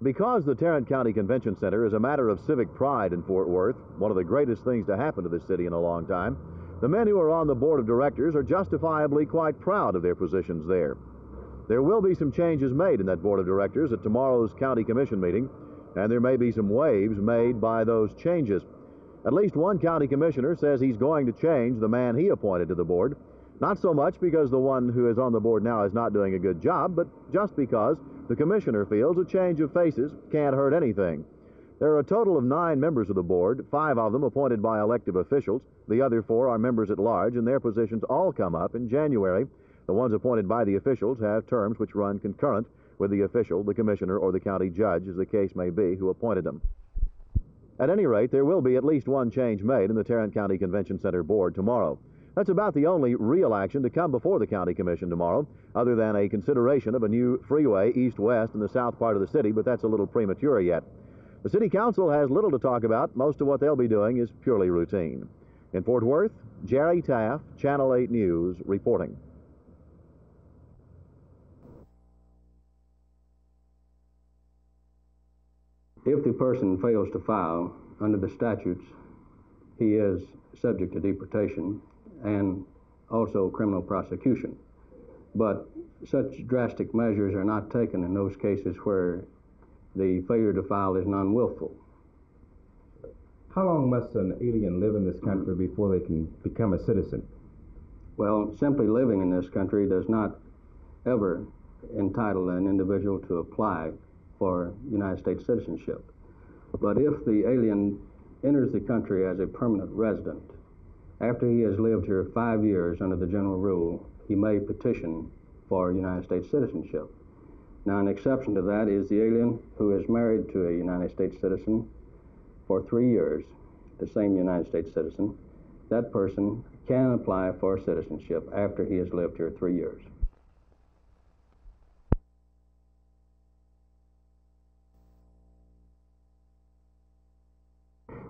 Because the Tarrant County Convention Center is a matter of civic pride in Fort Worth, one of the greatest things to happen to this city in a long time, the men who are on the board of directors are justifiably quite proud of their positions there. There will be some changes made in that board of directors at tomorrow's county commission meeting, and there may be some waves made by those changes. At least one county commissioner says he's going to change the man he appointed to the board, not so much because the one who is on the board now is not doing a good job, but just because the commissioner feels a change of faces can't hurt anything. There are a total of 9 members of the board, 5 of them appointed by elective officials. The other 4 are members at large, and their positions all come up in January. The ones appointed by the officials have terms which run concurrent with the official, the commissioner, or the county judge, as the case may be, who appointed them. At any rate, there will be at least one change made in the Tarrant County Convention Center board tomorrow. That's about the only real action to come before the county commission tomorrow, other than a consideration of a new freeway east-west in the south part of the city, but that's a little premature yet. The city council has little to talk about. Most of what they'll be doing is purely routine. In Fort Worth, Jerry Taff, Channel 8 News, reporting. If the person fails to file under the statutes, he is subject to deportation and also criminal prosecution. But such drastic measures are not taken in those cases where the failure to file is non-willful. How long must an alien live in this country before they can become a citizen? Well, simply living in this country does not ever entitle an individual to apply for United States citizenship. But if the alien enters the country as a permanent resident, after he has lived here 5 years under the general rule, he may petition for United States citizenship. Now, an exception to that is the alien who is married to a United States citizen for 3 years, the same United States citizen. That person can apply for citizenship after he has lived here 3 years.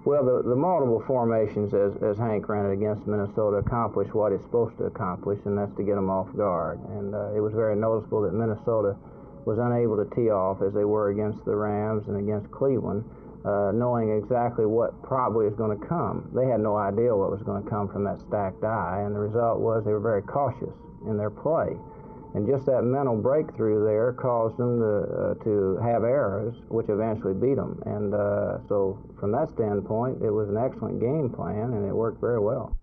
Well, the multiple formations, as Hank ran it against Minnesota, accomplished what it's supposed to accomplish, and that's to get them off guard. And it was very noticeable that Minnesota was unable to tee off as they were against the Rams and against Cleveland, knowing exactly what probably is going to come. They had no idea what was going to come from that stacked die, and the result was they were very cautious in their play. And just that mental breakthrough there caused them to have errors, which eventually beat them. And so from that standpoint, it was an excellent game plan, and it worked very well.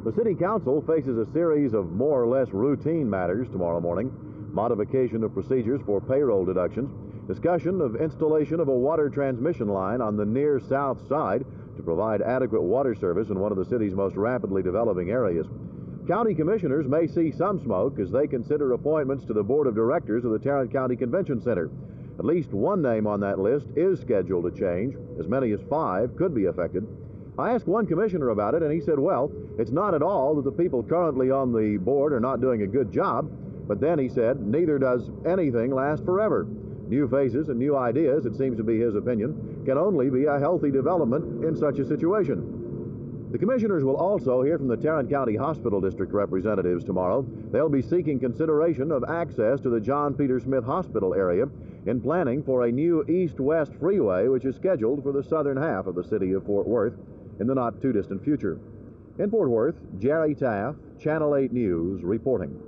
The City Council faces a series of more or less routine matters tomorrow morning: modification of procedures for payroll deductions, discussion of installation of a water transmission line on the near south side to provide adequate water service in one of the city's most rapidly developing areas. County commissioners may see some smoke as they consider appointments to the board of directors of the Tarrant County Convention Center. At least one name on that list is scheduled to change. As many as 5 could be affected. I asked one commissioner about it, and he said, well, it's not at all that the people currently on the board are not doing a good job, but then he said, neither does anything last forever. New faces and new ideas, it seems to be his opinion, can only be a healthy development in such a situation. The commissioners will also hear from the Tarrant County Hospital District representatives tomorrow. They'll be seeking consideration of access to the John Peter Smith Hospital area in planning for a new East-West Freeway, which is scheduled for the southern half of the city of Fort Worth in the not-too-distant future. In Fort Worth, Jerry Taff, Channel 8 News, reporting.